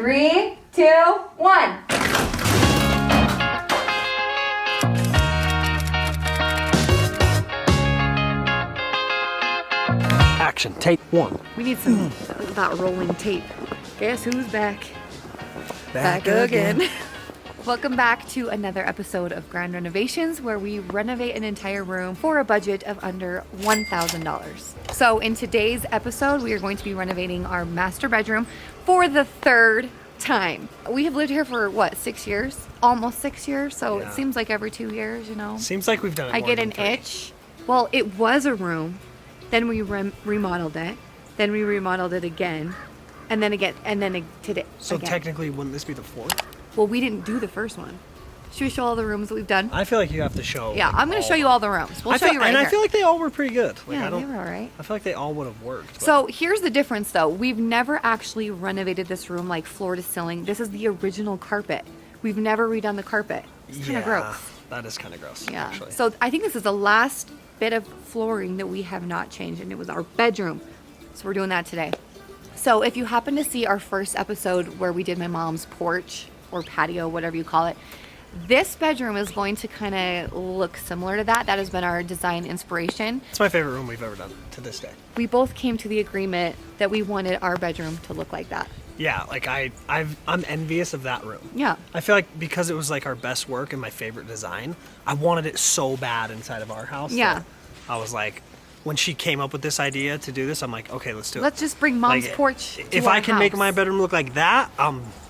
3, 2, 1. Action, take 1. We need some of that rolling tape. Guess who's back? Back again. Welcome back to another episode of Grand Renovations, where we renovate an entire room for a budget of under $1,000. So in today's episode, we are going to be renovating our master bedroom for the third time. We have lived here for what, 6 years? Almost 6 years. So It seems like every 2 years, you know. Seems like we've done it. I get an itch. Well, it was a room. Then we remodeled it. Then we remodeled it again. And then again. And then today. So again. technically, wouldn't this be the 4th? Well, we didn't do the first one. Should we show all the rooms that we've done? I feel like you have to show. Yeah, I'm going to show you all the rooms. We'll show you right and here. I feel like they all were pretty good. Like, yeah, they were all right. I feel like they all would have worked. But. So here's the difference, though. We've never actually renovated this room like floor to ceiling. This is the original carpet. We've never redone the carpet. It's kind of gross. That is kind of gross. Yeah. Actually. So I think this is the last bit of flooring that we have not changed, and it was our bedroom. So we're doing that today. So if you happen to see our first episode where we did my mom's porch or patio, whatever you call it, this bedroom is going to kind of look similar to that. That has been our design inspiration. It's my favorite room we've ever done to this day. We both came to the agreement that we wanted our bedroom to look like that. Yeah, like I'm envious of that room. Yeah. I feel like because it was like our best work and my favorite design, I wanted it so bad inside of our house. Yeah. I was like, when she came up with this idea to do this, I'm like, okay, let's do it. Let's just bring mom's porch to If our I can make house. my bedroom look like that,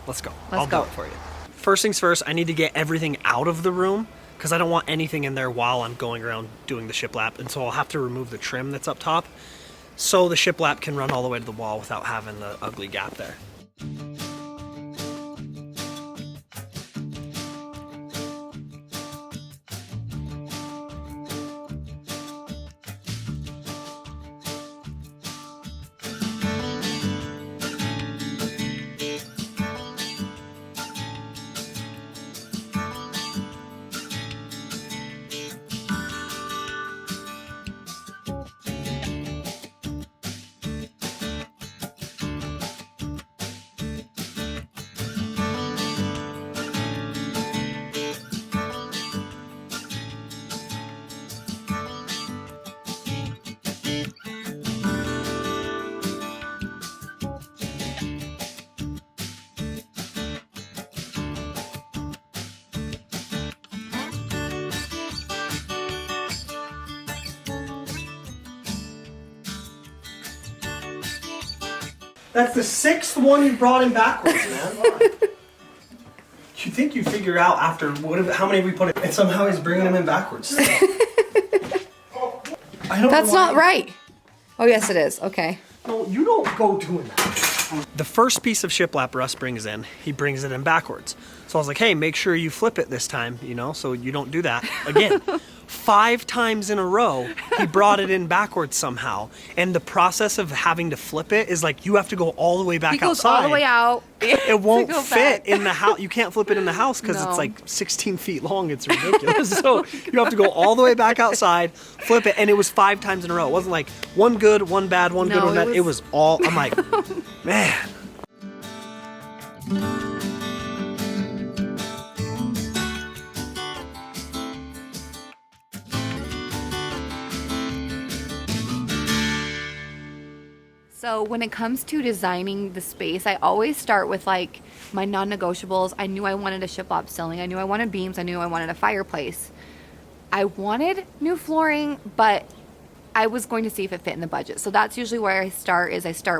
let's go. I'll go. do it for you. First things first, I need to get everything out of the room because I don't want anything in there while I'm going around doing the shiplap. And so I'll have to remove the trim that's up top so the shiplap can run all the way to the wall without having the ugly gap there. That's the 6th one you brought in backwards, man. You think you figure out after how many we put in, and somehow he's bringing them in backwards. That's not right. Oh, yes, it is. Okay. No, you don't go doing that. The first piece of shiplap Russ brings in, he brings it in backwards. So I was like, hey, make sure you flip it this time, so you don't do that again. 5 times in a row, he brought it in backwards somehow. And the process of having to flip it is like you have to go all the way back outside. He goes all the way out. It won't fit back. in the house. You can't flip it in the house because No. it's like 16 feet long. It's ridiculous. So you have to go all the way back outside, flip it, and it was 5 times in a row. It wasn't like one good, one bad, one good, one bad. It was all, I'm like, man. So when it comes to designing the space, I always start with like my non-negotiables. I knew I wanted a shiplap ceiling. I knew I wanted beams. I knew I wanted a fireplace. I wanted new flooring, but I was going to see if it fit in the budget. So that's usually where I start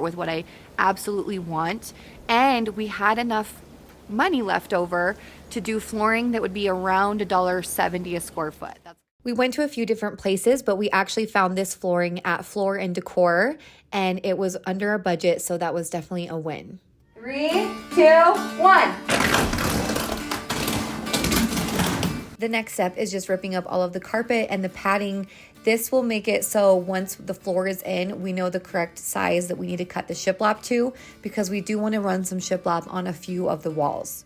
with what I absolutely want. And we had enough money left over to do flooring that would be around $1.70 a square foot. We went to a few different places, but we actually found this flooring at Floor and Decor, and it was under our budget, so that was definitely a win. 3, 2, 1. The next step is just ripping up all of the carpet and the padding. This will make it so once the floor is in, we know the correct size that we need to cut the shiplap to, because we do want to run some shiplap on a few of the walls.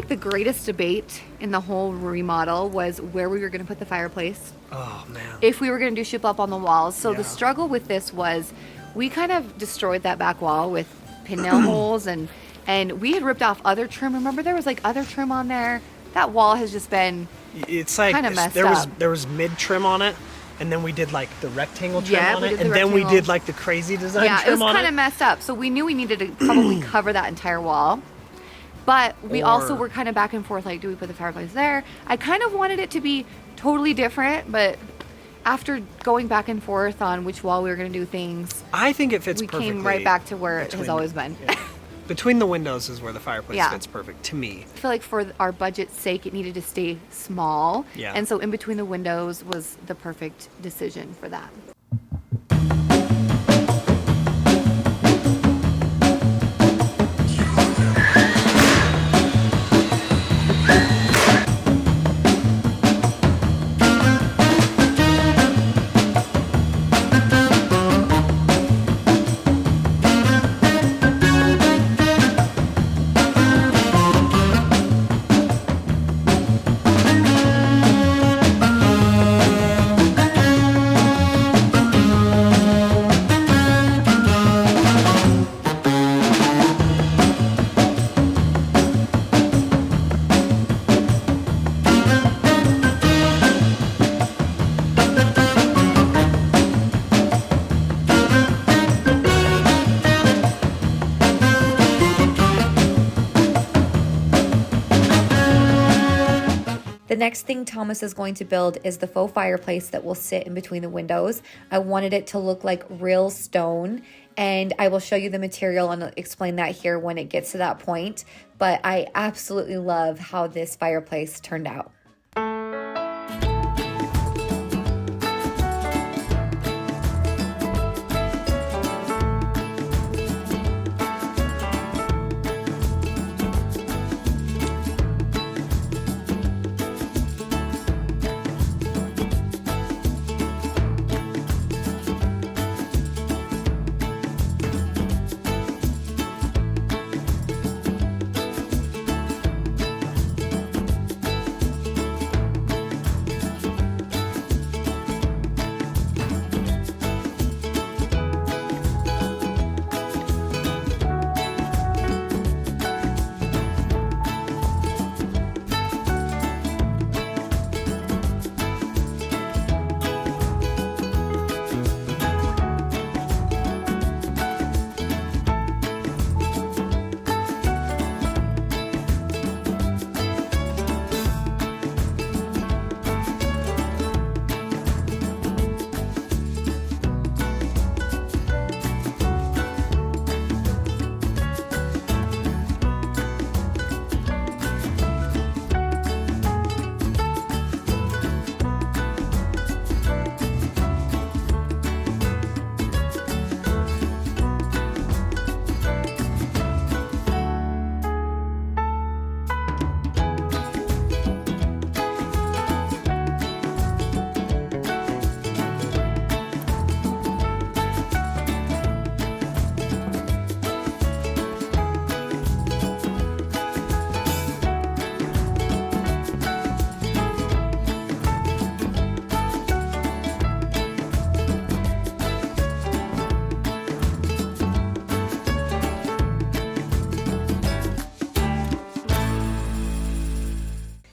the greatest debate in the whole remodel was where we were going to put the fireplace. Oh, man. If we were going to do shiplap on the walls. So the Yeah. struggle with this was we kind of destroyed that back wall with pin nail holes and we had ripped off other trim. Remember there was like other trim on there? That wall has just been It's like kind of messed there up. was mid trim on it, and then we did like the rectangle trim Yeah, on we it, did the and then we rectangle. did like the crazy design yeah, it trim was on kind it. of messed up. So we knew we needed to probably cover that entire wall. But we also were kind of back and forth, like, do we put the fireplace there? I kind of wanted it to be totally different, but after going back and forth on which wall we were going to do things, I think it fits we perfectly. came right back to where it has between- always been. yeah. Between the windows is where the fireplace Yeah. fits perfect to me. I feel like for our budget's sake, it needed to stay small. Yeah. And so in between the windows was the perfect decision for that. The next thing Thomas is going to build is the faux fireplace that will sit in between the windows. I wanted it to look like real stone, and I will show you the material and explain that here when it gets to that point. But I absolutely love how this fireplace turned out.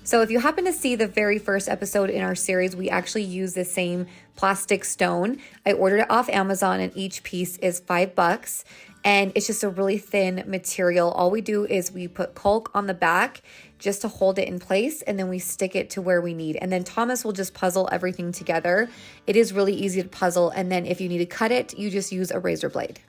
So if you happen to see the very first episode in our series, we actually use the same plastic stone. I ordered it off Amazon and each piece is $5. And it's just a really thin material. All we do is we put caulk on the back just to hold it in place, and then we stick it to where we need. And then Thomas will just puzzle everything together. It is really easy to puzzle. And then if you need to cut it, you just use a razor blade.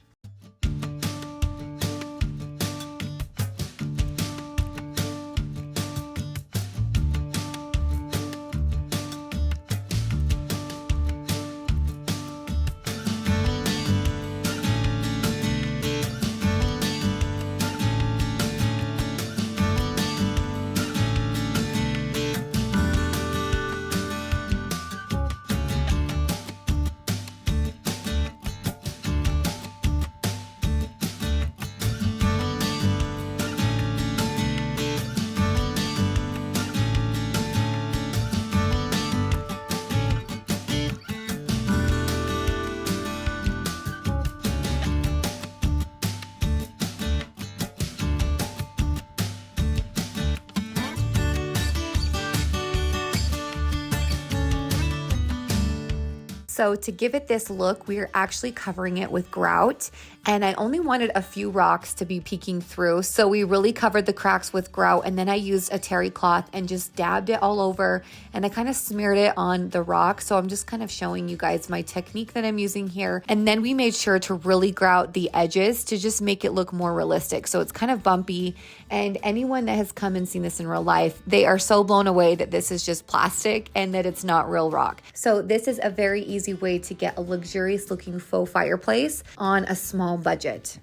So to give it this look, we are actually covering it with grout, and I only wanted a few rocks to be peeking through. So we really covered the cracks with grout, and then I used a terry cloth and just dabbed it all over, and I kind of smeared it on the rock. So I'm just kind of showing you guys my technique that I'm using here. And then we made sure to really grout the edges to just make it look more realistic. So it's kind of bumpy, and anyone that has come and seen this in real life, they are so blown away that this is just plastic and that it's not real rock. So this is a very easy way to get a luxurious looking faux fireplace on a small budget.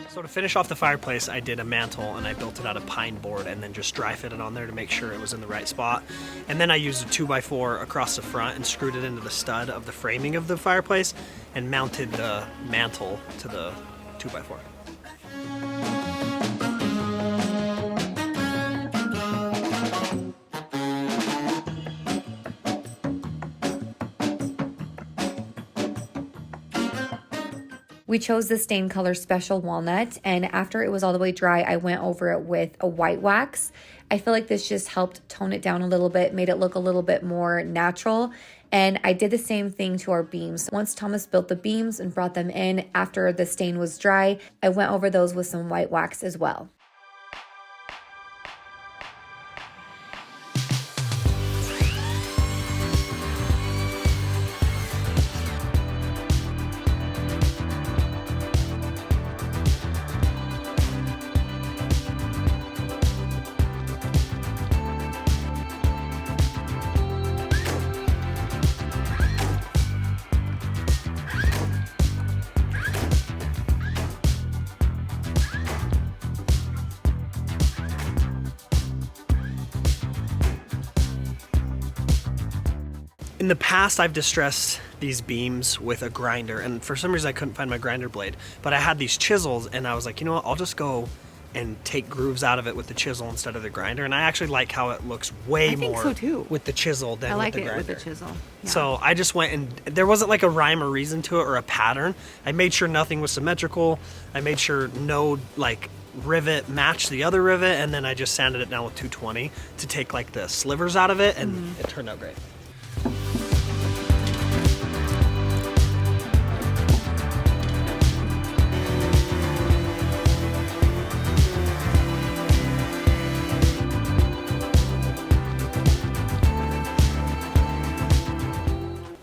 So to finish off the fireplace, I did a mantle and I built it out of pine board and then just dry fitted on there to make sure it was in the right spot. And then I used a 2x4 across the front and screwed it into the stud of the framing of the fireplace and mounted the mantle to the 2x4. We chose the stain color Special Walnut, and after it was all the way dry, I went over it with a white wax. I feel like this just helped tone it down a little bit, made it look a little bit more natural. And I did the same thing to our beams. Once Thomas built the beams and brought them in after the stain was dry, I went over those with some white wax as well. In the past, I've distressed these beams with a grinder, and for some reason I couldn't find my grinder blade, but I had these chisels, and I was like, you know what, I'll just go and take grooves out of it with the chisel instead of the grinder, and I actually like how it looks way more so too. with the chisel than with the grinder. I like it with the chisel. Yeah. So I just went, and there wasn't like a rhyme or reason to it or a pattern. I made sure nothing was symmetrical. I made sure no like rivet matched the other rivet, and then I just sanded it down with 220 to take like the slivers out of it, and it turned out great.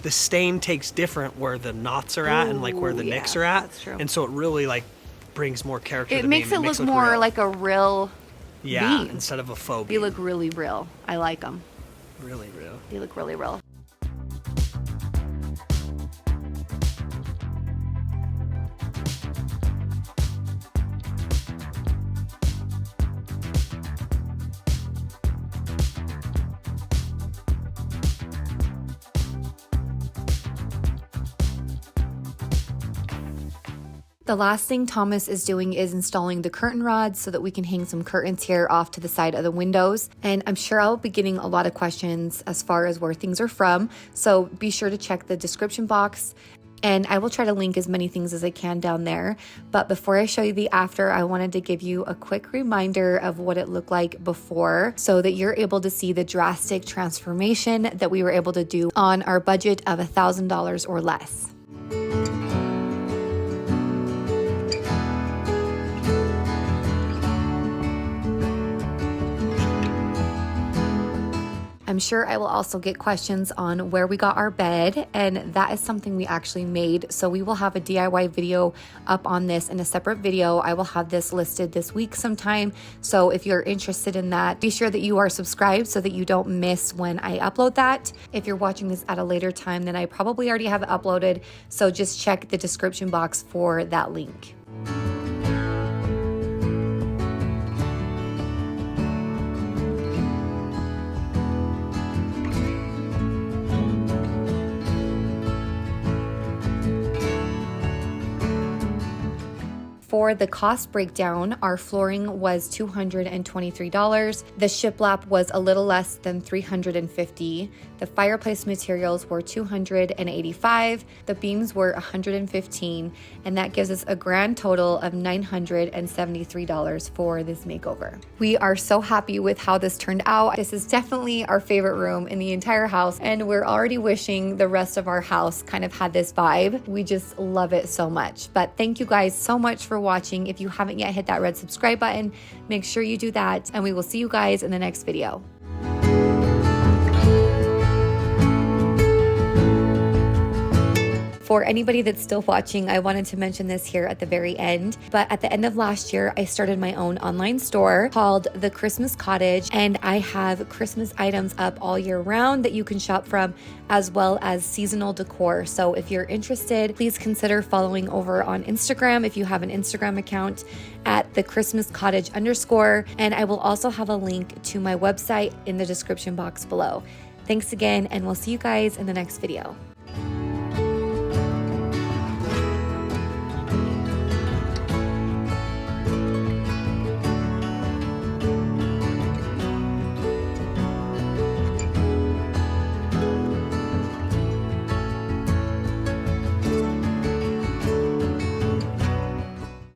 The stain takes different where the knots are at and like where the nicks are at. That's true. And so it really like brings more character to It the makes beam. it look more real. like a real beam. Instead of a faux They beam. look really real. I like them. Really real. They look really real. The last thing Thomas is doing is installing the curtain rods so that we can hang some curtains here off to the side of the windows. And I'm sure I'll be getting a lot of questions as far as where things are from. So be sure to check the description box, and I will try to link as many things as I can down there. But before I show you the after, I wanted to give you a quick reminder of what it looked like before so that you're able to see the drastic transformation that we were able to do on our budget of $1,000 or less. I'm sure I will also get questions on where we got our bed, and that is something we actually made. So we will have a DIY video up on this in a separate video. I will have this listed this week sometime. So if you're interested in that, be sure that you are subscribed so that you don't miss when I upload that. If you're watching this at a later time, then I probably already have it uploaded. So just check the description box for that link. For the cost breakdown, our flooring was $223. The shiplap was a little less than $350. The fireplace materials were $285. The beams were $115, and that gives us a grand total of $973 for this makeover. We are so happy with how this turned out. This is definitely our favorite room in the entire house, and we're already wishing the rest of our house kind of had this vibe. We just love it so much. But thank you guys so much for watching. If you haven't yet hit that red subscribe button, make sure you do that, and we will see you guys in the next video. For anybody that's still watching, I wanted to mention this here at the very end, but at the end of last year, I started my own online store called The Christmas Cottage, and I have Christmas items up all year round that you can shop from, as well as seasonal decor. So if you're interested, please consider following over on Instagram if you have an Instagram account at the Christmas Cottage _, and I will also have a link to my website in the description box below. Thanks again, and we'll see you guys in the next video.